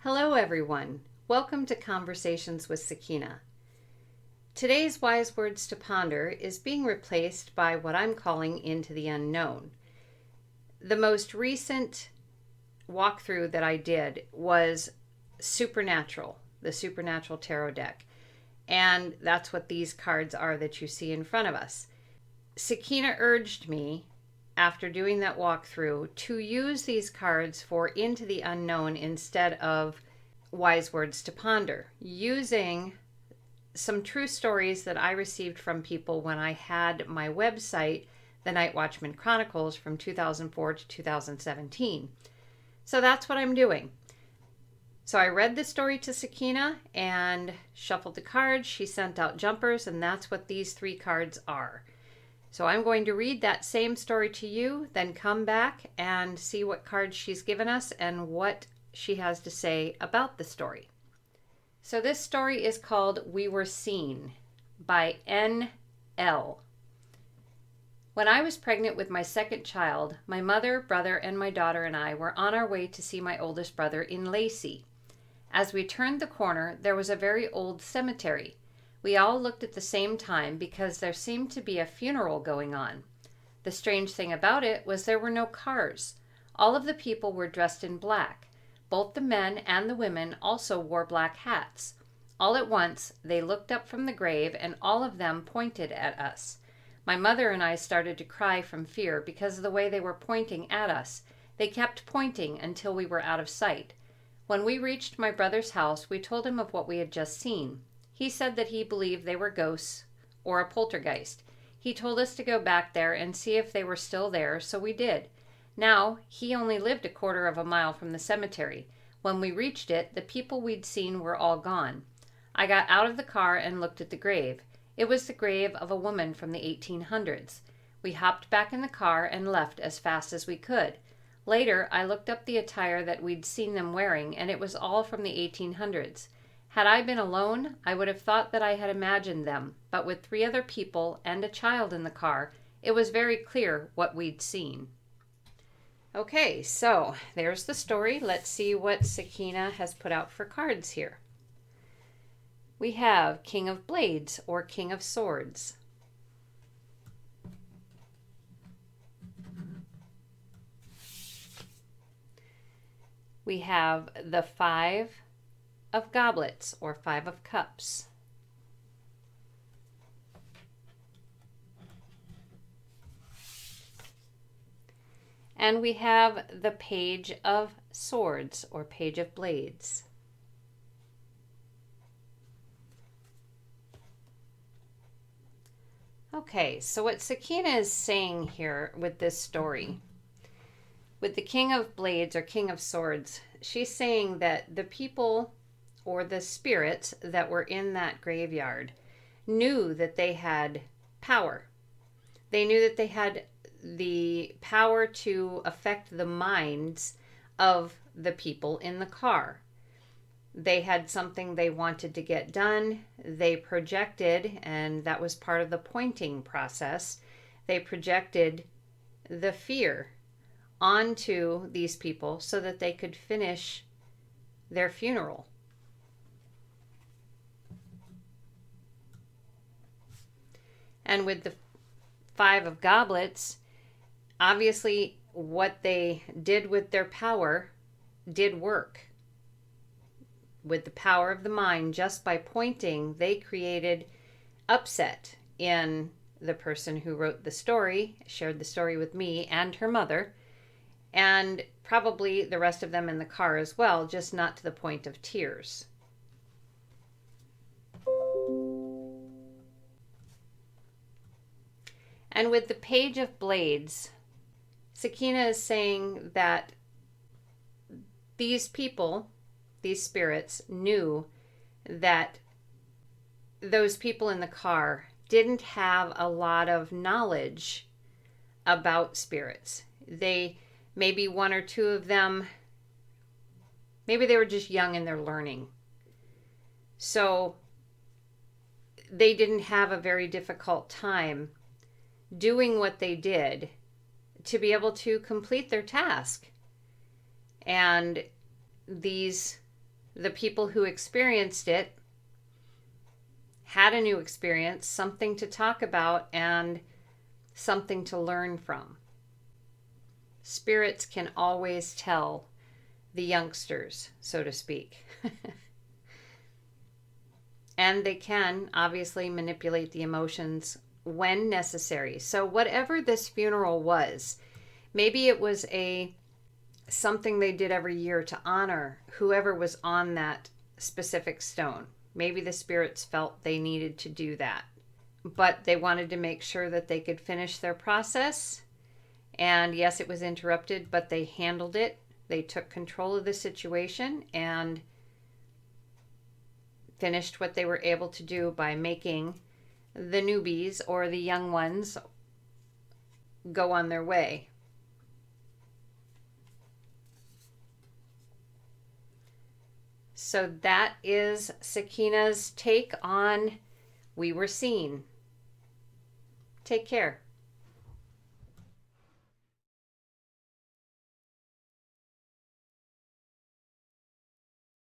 Hello everyone. Welcome to Conversations with Sakeina. Today's Wise Words to Ponder is being replaced by what I'm calling Into the Unknown. The most recent walkthrough that I did was Supernatural, the Supernatural Tarot deck. And that's what these cards are that you see in front of us. Sakeina urged me, after doing that walkthrough, to use these cards for Into the Unknown instead of Wise Words to Ponder, using some true stories that I received from people when I had my website, The Night Watchman Chronicles, from 2004 to 2017. So that's what I'm doing. So I read the story to Sakeina and shuffled the cards. She sent out jumpers, and that's what these three cards are. So I'm going to read that same story to you, then come back and see what cards she's given us and what she has to say about the story. So this story is called We Were Seen by N.L. When I was pregnant with my second child, my mother, brother, and my daughter and I were on our way to see my oldest brother in Lacey. As we turned the corner, there was a very old cemetery. We all looked at the same time because there seemed to be a funeral going on. The strange thing about it was there were no cars. All of the people were dressed in black. Both the men and the women also wore black hats. All at once, they looked up from the grave and all of them pointed at us. My mother and I started to cry from fear because of the way they were pointing at us. They kept pointing until we were out of sight. When we reached my brother's house, we told him of what we had just seen. He said that he believed they were ghosts or a poltergeist. He told us to go back there and see if they were still there, so we did. Now, he only lived a quarter of a mile from the cemetery. When we reached it, the people we'd seen were all gone. I got out of the car and looked at the grave. It was the grave of a woman from the 1800s. We hopped back in the car and left as fast as we could. Later, I looked up the attire that we'd seen them wearing, and it was all from the 1800s. Had I been alone, I would have thought that I had imagined them, but with 3 other people and a child in the car, it was very clear what we'd seen. Okay, so there's the story. Let's see what Sakeina has put out for cards here. We have King of Blades or King of Swords. We have the 5 of Goblets or 5 of Cups. And we have the Page of Swords or Page of Blades. Okay, so what Sakeina is saying here with this story, with the King of Blades or King of Swords, she's saying that the people or the spirits that were in that graveyard knew that they had power. They knew that they had the power to affect the minds of the people in the car. They had something they wanted to get done. They projected, and that was part of the pointing process, they projected the fear onto these people so that they could finish their funeral. And with the 5 of Goblets, obviously what they did with their power did work. With the power of the mind, just by pointing, they created upset in the person who wrote the story, shared the story with me and her mother, and probably the rest of them in the car as well, just not to the point of tears. And with the Page of Blades, Sakeina is saying that these people, these spirits, knew that those people in the car didn't have a lot of knowledge about spirits. Maybe 1 or 2 of them, maybe they were just young in their learning. So they didn't have a very difficult time doing what they did to be able to complete their task. And these The people who experienced it had a new experience, something to talk about, and something to learn from. Spirits can always tell the youngsters, so to speak. And they can obviously manipulate the emotions when necessary. So whatever this funeral was, maybe it was something they did every year to honor whoever was on that specific stone. Maybe the spirits felt they needed to do that, but they wanted to make sure that they could finish their process. And yes, it was interrupted, but they handled it. They took control of the situation and finished what they were able to do by making the newbies or the young ones go on their way. So that is Sakeina's take on We Were Seen. Take care.